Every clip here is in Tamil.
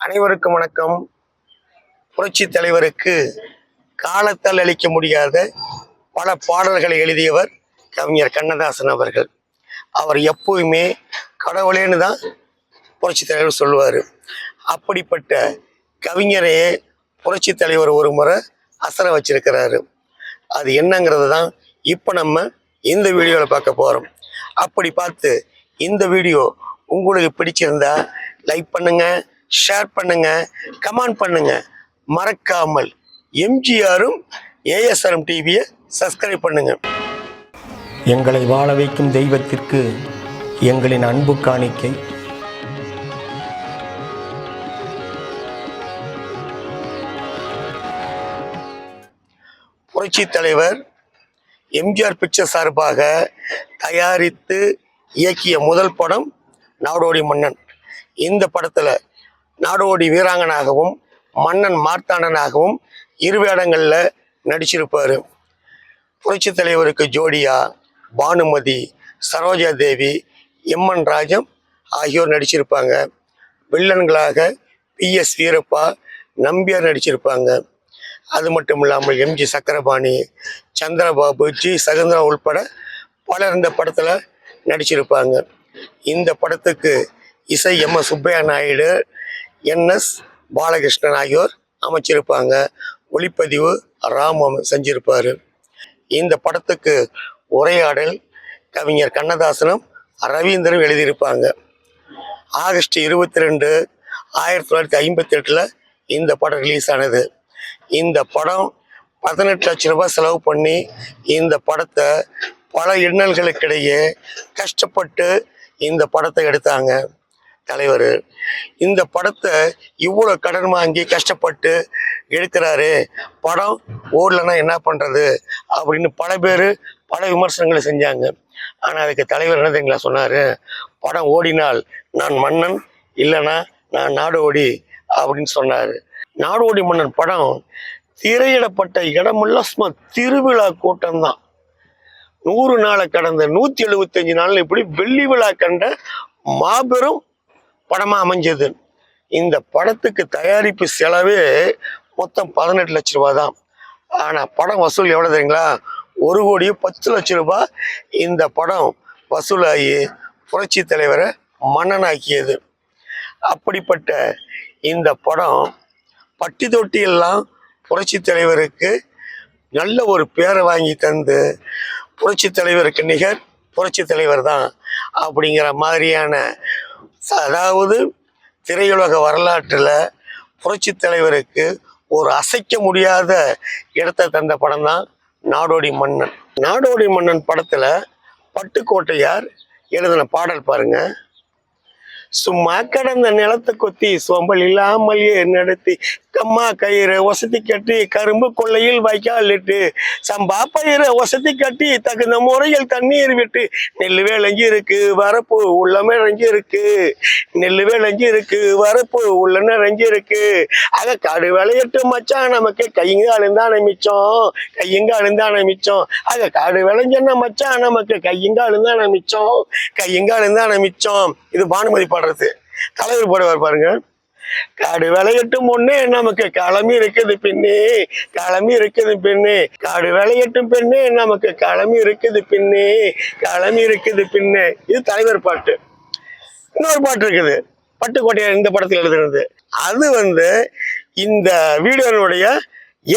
அனைவருக்கும் வணக்கம். புரட்சி தலைவருக்கு காலத்தால் அளிக்க முடியாத பல பாடல்களை எழுதியவர் கவிஞர் கண்ணதாசன் அவர்கள். அவர் எப்போதுமே கடவுளேன்னு தான் புரட்சி தலைவர் சொல்லுவார். அப்படிப்பட்ட கவிஞரையே புரட்சி தலைவர் ஒரு முறை அசர வச்சிருக்கிறாரு. அது என்னங்கிறது தான் இப்போ நம்ம இந்த வீடியோவில் பார்க்க போகிறோம். அப்படி பார்த்து இந்த வீடியோ உங்களுக்கு பிடிச்சிருந்தா லைக் பண்ணுங்க, ஷேர் பண்ணுங்க, கமெண்ட் பண்ணுங்க. மறக்காமல் எம்ஜிஆரும் ஏஎஸ்ஆர்எம் டிவியை சப்ஸ்கிரைப் பண்ணுங்க. எங்களை வாழ வைக்கும் தெய்வத்திற்கு எங்களின் அன்பு காணிக்கை. புரட்சி தலைவர் எம்ஜிஆர் பிக்சர் சார்பாக தயாரித்து இயக்கிய முதல் படம் நாடோடி மன்னன். இந்த படத்தில் நாடோடி வீராங்கனாகவும் மன்னன் மார்த்தாண்டனாகவும் இரு வேடங்களில் நடிச்சிருப்பார். புரட்சி தலைவருக்கு ஜோடியா பானுமதி, சரோஜா தேவி, எம்என் ராஜம் ஆகியோர் நடிச்சிருப்பாங்க. வில்லன்களாக PS வீரப்பா, நம்பியார் நடிச்சிருப்பாங்க. அது மட்டும் இல்லாமல் MG சக்கரபாணி, சந்திரபாபு, G சகுந்தரா உள்பட பலர் இந்த படத்தில் நடிச்சிருப்பாங்க. இந்த படத்துக்கு இசை MS சுப்பையா நாயுடு, NS பாலகிருஷ்ணன் ஆகியோர் அமைச்சிருப்பாங்க. ஒளிப்பதிவு ராமம் செஞ்சிருப்பார். இந்த படத்துக்கு உரையாடல் கவிஞர் கண்ணதாசனும் ரவீந்திரனும் எழுதியிருப்பாங்க. ஆகஸ்ட் 22, 1958 இந்த படம் ரிலீஸ் ஆனது. இந்த படம் 18 லட்சம் ரூபாய் செலவு பண்ணி இந்த படத்தை பல இன்னல்களுக்கிடையே கஷ்டப்பட்டு இந்த படத்தை எடுத்தாங்க தலைவர். இந்த படத்தை இவ்வளோ கடன் வாங்கி கஷ்டப்பட்டு எடுக்கிறாரு, படம் ஓடலைன்னா என்ன பண்ணுறது அப்படின்னு பல பேர் பல விமர்சனங்களை செஞ்சாங்க. ஆனால் அதுக்கு தலைவர் என்ன தெரியுங்களா சொன்னார்? படம் ஓடினால் நான் மன்னன், இல்லைன்னா நான் நாடோடி அப்படின்னு சொன்னார். நாடோடி மன்னன் படம் திரையிடப்பட்ட இடமெல்லாம் சும்மா திருவிழா கூட்டம்தான். 100 நாளை கடந்த 175 நாள் இப்படி வெள்ளி விழா கண்ட மாபெரும் படமாக அமைஞ்சது. இந்த படத்துக்கு தயாரிப்பு செலவே மொத்தம் 18 லட்சம் ரூபாய் தான். ஆனால் படம் வசூல் எவ்வளோ தெரியுங்களா? 1,10,00,000 ரூபாய் இந்த படம் வசூலாகி புரட்சி தலைவரை மன்னனாக்கியது. அப்படிப்பட்ட இந்த படம் பட்டி தொட்டியெல்லாம் புரட்சி தலைவருக்கு நல்ல ஒரு பேரை வாங்கி தந்து புரட்சி தலைவருக்கு நிகர் புரட்சி தலைவர் தான் அப்படிங்கிற மாதிரியான, அதாவது திரையுலக வரலாற்றில் புரட்சி தலைவருக்கு ஒரு அசைக்க முடியாத இடத்தை தந்த படம் தான் நாடோடி மன்னன். நாடோடி மன்னன் படத்தில் பட்டுக்கோட்டையார் எழுதின பாடல் பாருங்க. சும்மா கடந்த நிலத்தை கொத்தி சோம்பல் இல்லாமல் நடத்தி கம்மா கயிறு வசதி கட்டி கரும்பு கொள்ளையில் வைக்கால் இட்டு சம்பா பயிரை வசதி கட்டி தகுந்த முறையில் தண்ணீர் விட்டு நெல்லு விளைஞ்சி இருக்கு வரப்பு உள்ள நிறைஞ்சி இருக்கு, நெல்லு விளைஞ்சி இருக்கு வரப்பு உள்ள நிறைஞ்சி இருக்கு. ஆக காடு விளையட்டு மச்சான் நமக்கு கையங்காலுந்தான மிச்சம், கையங்காலுந்தான மிச்சம். ஆக காடு விளைஞ்சன்னா மச்சான் நமக்கு கையங்காலுந்தான மிச்சம், கையங்காலுந்தான மிச்சம். இது பானுமதி பாடுறது. தலைவர் போடுவார் பாருங்க. காடு விளையட்டும் ஒண்ணே நமக்கு களமி இருக்குது பின்னே, களமி இருக்குது பின்னே, காடு விளையட்டும் பெண்ணே நமக்கு களமி இருக்குது பின்னே, களமி இருக்குது பின்னே. இது தலைவர் பாட்டு. இன்னொரு பாட்டு இருக்குது பட்டுக்கோட்டையார் இந்த படத்தில் எழுதுனது. அது இந்த வீடியோனுடைய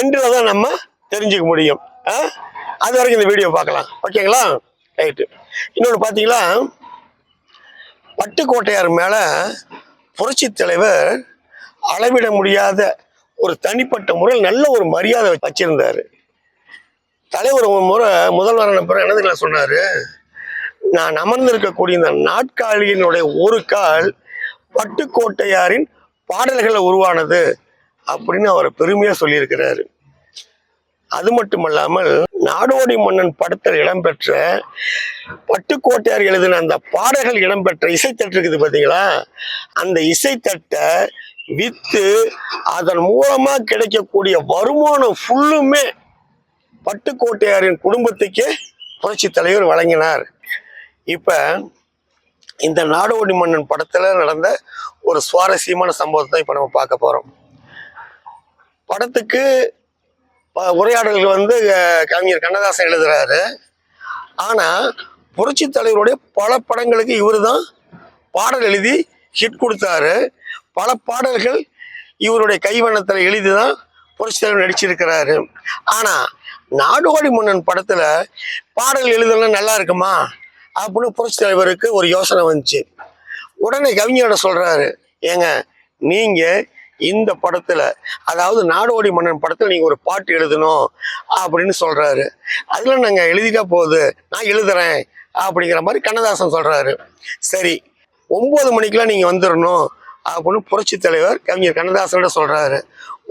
எண்டில் தான் நம்ம தெரிஞ்சுக்க முடியும். அது வரைக்கும் இந்த வீடியோ பார்க்கலாம். ஓகேங்களா? ரைட்டு. இன்னொன்று பார்த்தீங்களா, பட்டுக்கோட்டையார் மேலே புரட்சி தலைவர் அளவிட முடியாத ஒரு தனிப்பட்ட முறையில் நல்ல ஒரு மரியாதை வச்சிருந்தார். தலைவர் முறை முதல்வரான பிறகு என்னதுங்களா சொன்னார்? நான் அமர்ந்திருக்கக்கூடிய இந்த நாட்காலியினுடைய ஒரு கால் பட்டுக்கோட்டையாரின் பாடல்களை உருவானது அப்படின்னு அவர் பெருமையாக சொல்லியிருக்கிறாரு. அது மட்டுமல்லாமல் நாடோடி மன்னன் படத்தில் இடம்பெற்ற பட்டுக்கோட்டையார் எழுதின அந்த பாடல்கள் இடம்பெற்ற இசைத்தட்டு இருக்குது பார்த்தீங்களா? அந்த இசைத்தட்டை விற்று அதன் மூலமா கிடைக்கக்கூடிய வருமானம் ஃபுல்லுமே பட்டுக்கோட்டையாரின் குடும்பத்துக்கே புரட்சி தலைவர் வழங்கினார். இப்ப இந்த நாடோடி மன்னன் படத்துல நடந்த ஒரு சுவாரஸ்யமான சம்பவத்தை தான் இப்ப நம்ம பார்க்க போறோம். படத்துக்கு உரையாடல்கள் வந்து கவிஞர் கண்ணதாசன் எழுதுறாரு. ஆனா புரட்சி தலைவருடைய பல படங்களுக்கு இவரு தான் பாடல் எழுதி ஹிட் கொடுத்தாரு. பல பாடல்கள் இவருடைய கைவண்ணத்தில் எழுதி தான் புரட்சி தலைவர் நடிச்சிருக்கிறாரு. ஆனா நாடோடி மன்னன் படத்துல பாடல் எழுதலாம் நல்லா இருக்குமா அப்படின்னு புரட்சி தலைவருக்கு ஒரு யோசனை வந்துச்சு. உடனே கவிஞரோட சொல்றாரு, ஏங்க நீங்க இந்த படத்துல, அதாவது நாடோடி மன்னன் படத்துல நீங்க ஒரு பாட்டு எழுதணும் அப்படின்னு சொல்றாரு. அதுல நாங்க எழுதிட்டா போகுது, நான் எழுதுறேன் அப்படிங்கிற மாதிரி கண்ணதாசன் சொல்றாரு. சரி 9 மணிக்கெல்லாம் நீங்க வந்துடணும் அப்படின்னு புரட்சி தலைவர் கவிஞர் கண்ணதாசனோட சொல்றாரு.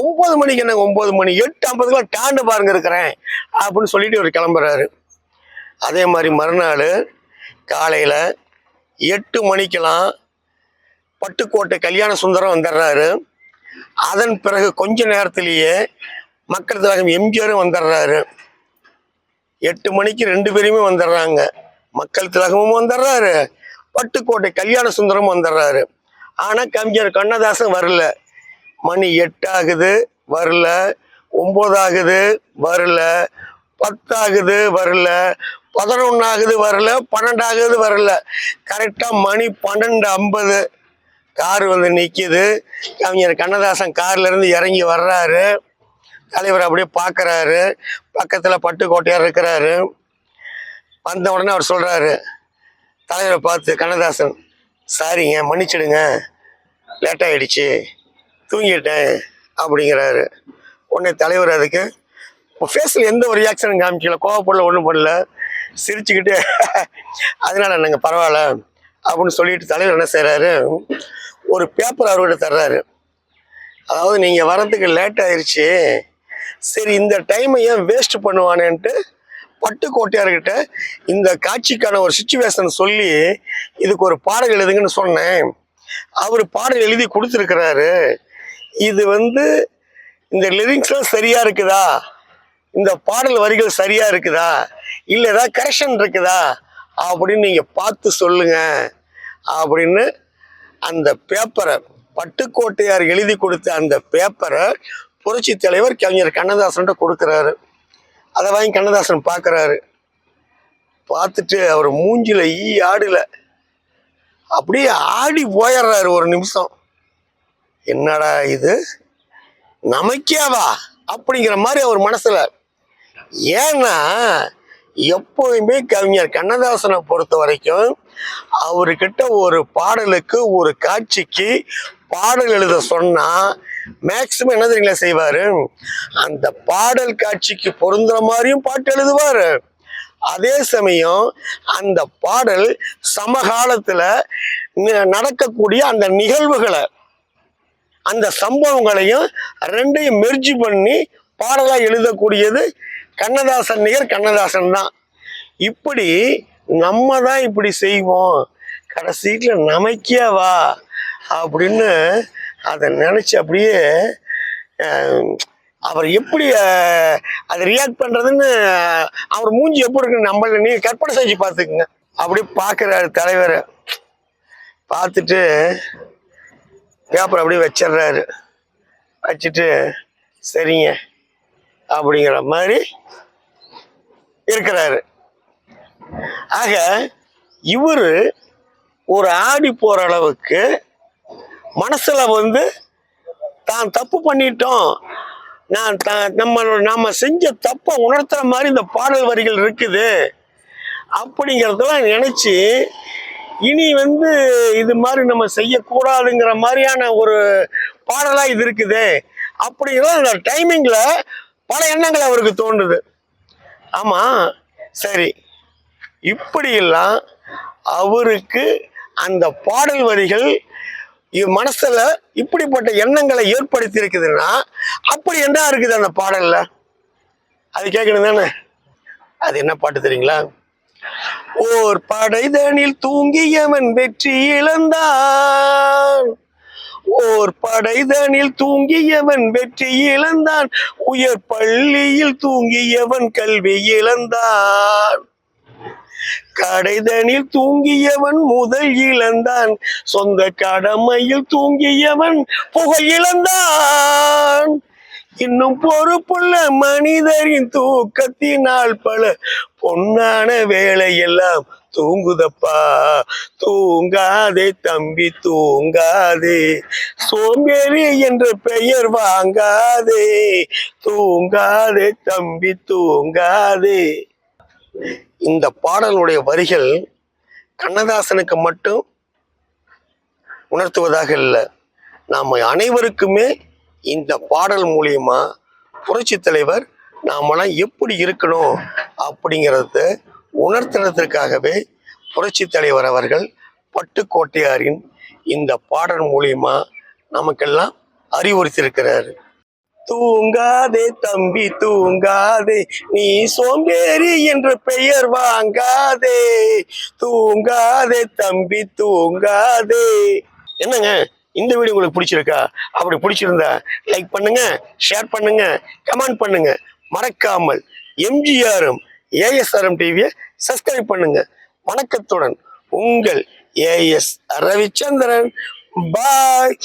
9 மணிக்கு என்ன 9 மணி 8:50 டாண்டு பாருங்க இருக்கிறேன் அப்படின்னு சொல்லிட்டு அவர் கிளம்புறாரு. அதே மாதிரி மறுநாள் காலையில 8 மணிக்கெல்லாம் பட்டுக்கோட்டை கல்யாண சுந்தரம் வந்துடுறாரு. அதன் பிறகு கொஞ்ச நேரத்திலேயே மக்கள் திலகம் எம்ஜிஆரும் வந்துடுறாரு. 8 மணிக்கு 2 பேருமே வந்துடுறாங்க. மக்கள் திலகமும் வந்துடுறாரு, பட்டுக்கோட்டை கல்யாண சுந்தரமும் வந்துடுறாரு. ஆனா கவிஞர் கண்ணதாசன் வரல. மணி 8 ஆகுது வரல, 9 ஆகுது வரல, 10 ஆகுது வரல, 11 ஆகுது வரல, 12 ஆகுது வரல. கரெக்டா மணி 12:50 கார் வந்து நிக்குது. கவிஞர் கண்ணதாசன் கார்ல இருந்து இறங்கி வர்றாரு. தலைவர் அப்படியே பார்க்கறாரு. பக்கத்துல பட்டுக்கோட்டையார் இருக்கிறாரு. வந்த உடனே அவர் சொல்றாரு தலைவரை பார்த்து, கண்ணதாசன் சாரிங்க மன்னிச்சிடுங்க, லேட் ஆயிடுச்சு, தூங்கிட்டேன் அப்படிங்கிறாரு. உடனே தலைவர் அதுக்கு ஃபேஸில் எந்த ஒரு ரியாக்ஷனும் காமிக்கல, கோவப்படல, ஒன்றும் பண்ணல, சிரிச்சுக்கிட்டு அதனால என்னங்க பரவாயில்ல அப்படின்னு சொல்லிட்டு தலைவர் என்ன செய்கிறாரு, ஒரு பேப்பர் அவர்கிட்ட தர்றாரு. அதாவது நீங்கள் வரதுக்கு லேட் ஆயிடுச்சு, சரி இந்த டைமை ஏன் வேஸ்ட் பண்ணுவானேன்ட்டு பட்டுக்கோட்டையார்கிட்ட இந்த காட்சிக்கான ஒரு சுச்சுவேஷன் சொல்லி இதுக்கு ஒரு பாடல் எழுதுங்கன்னு சொன்னேன். அவர் பாடல் எழுதி கொடுத்துருக்கிறாரு. இது வந்து இந்த லிரிக்ஸ்லாம் சரியா இருக்குதா, இந்த பாடல் வரிகள் சரியா இருக்குதா, இல்லை ஏதாவது கரெக்ஷன் இருக்குதா அப்படின்னு நீங்க பார்த்து சொல்லுங்க அப்படின்னு அந்த பேப்பரை, பட்டுக்கோட்டையார் எழுதி கொடுத்த அந்த பேப்பரை புரட்சி தலைவர் கவிஞர் கண்ணதாசன்கிட்ட கொடுக்குறாரு. அதை வாங்கி கண்ணதாசன் பார்க்குறாரு. பார்த்துட்டு அவர் மூஞ்சில ஆடுல அப்படியே ஆடி போயிடுறாரு ஒரு நிமிஷம். என்னடா இது நமக்கேவா அப்படிங்கிற மாதிரி அவர் மனசுல. ஏன்னா எப்போதுமே கவிஞர் கண்ணதாசனை பொறுத்த வரைக்கும் அவர்கிட்ட ஒரு பாடலுக்கு ஒரு காட்சிக்கு பாடல் எழுத சொன்னா மேக்சிமம் என்ன தெரியுங்களா செய்வாரு, அந்த பாடல் காட்சிக்கு பொருந்துற மாதிரியும் பாட்டு எழுதுவாரு. அதே சமயம் அந்த பாடல் சமகாலத்துல நடக்கக்கூடிய அந்த நிகழ்வுகளை, அந்த சம்பவங்களையும் ரெண்டையும் மெர்ஜி பண்ணி பாடலா எழுதக்கூடியது கண்ணதாசன் நிகர் கண்ணதாசன் தான். இப்படி நம்ம தான் இப்படி செய்வோம், கடைசியில நமக்கே வா அப்படின்னு அதை நினைச்சு அப்படியே அவர் எப்படி அதை ரியாக்ட் பண்றதுன்னு அவர் மூஞ்சி எப்படி இருக்குன்னு நம்மள நீங்க கற்பனை செஞ்சு பார்த்துக்குங்க. அப்படி பார்க்குறாரு தலைவர். பார்த்துட்டு பேப்பர் அப்படியே வச்சிடுறாரு. வச்சுட்டு சரிங்க அப்படிங்கிற மாதிரி இருக்கிறாரு. ஆக இவரு ஒரு ஆடி போற அளவுக்கு மனசுல வந்து தான் தப்பு பண்ணிட்டோம், நாம செஞ்ச தப்பை உணர்த்துற மாதிரி இந்த பாடல் வரிகள் இருக்குது அப்படிங்கிறதெல்லாம் நினைச்சு இனி வந்து இது மாதிரி நம்ம செய்யக்கூடாதுங்கிற மாதிரியான ஒரு பாடலா இது இருக்குது அப்படிங்கிற அந்த டைமிங்ல பல எண்ணங்கள் அவருக்கு தோன்றுது. ஆமா சரி, இப்படியெல்லாம் அவருக்கு அந்த பாடல் வரிகள் மனசுல இப்படிப்பட்ட எண்ணங்களை ஏற்படுத்தி இருக்குதுன்னா அப்படி என்ன இருக்குது அந்த பாடல்ல, அது கேட்கணும் தானே. அது என்ன பாட்டு தெரியுங்களா? ஓர் படைதனில் தூங்கியவன் வெற்றி இழந்தான், ஓர் படைதனில் தூங்கியவன் வெற்றி இழந்தான், உயர் பள்ளியில் தூங்கியவன் கல்வி இழந்தான். கடைதனில் தூங்கியவன் முதல் இழந்தான், சொந்த கடமையில் தூங்கியவன் புகழ் இழந்தான். இன்னும் பொறுப்புள்ள மனிதரின் தூக்கத்தினால் பல பொன்னான வேலையெல்லாம் தூங்குதப்பா. தூங்காதே தம்பி தூங்காதே, சோம்பேறி என்ற பெயர் வாங்காதே. தூங்காதே தம்பி தூங்காதே. இந்த பாடலுடைய வரிகள் கண்ணதாசனுக்கு மட்டும் உணர்த்துவதாக இல்லை, நாம் அனைவருக்குமே இந்த பாடல் மூலியமா புரட்சி தலைவர் நாமெல்லாம் எப்படி இருக்கணும் அப்படிங்கிறத உணர்த்துறதுக்காகவே புரட்சி தலைவர் அவர்கள் பட்டுக்கோட்டையாரின் இந்த பாடல் மூலியமா நமக்கெல்லாம் அறிவுறுத்தியிருக்கிறார். தூங்காதே தம்பி தூங்காதே, நீ சோம்பேறி என்ற பெயர் வாங்காதே. தூங்காதே தம்பி தூங்காதே. என்னங்க, இந்த வீடியோ உங்களுக்கு பிடிச்சிருக்கா? அப்படி பிடிச்சிருந்தா லைக் பண்ணுங்க, ஷேர் பண்ணுங்க, கமெண்ட் பண்ணுங்க. மறக்காமல் எம்ஜிஆரும் ஏஎஸ்ஆர்எம் டிவியை சப்ஸ்கிரைப் பண்ணுங்க. வணக்கத்துடன் உங்கள் ஏஎஸ் ரவிச்சந்திரன். பாய்.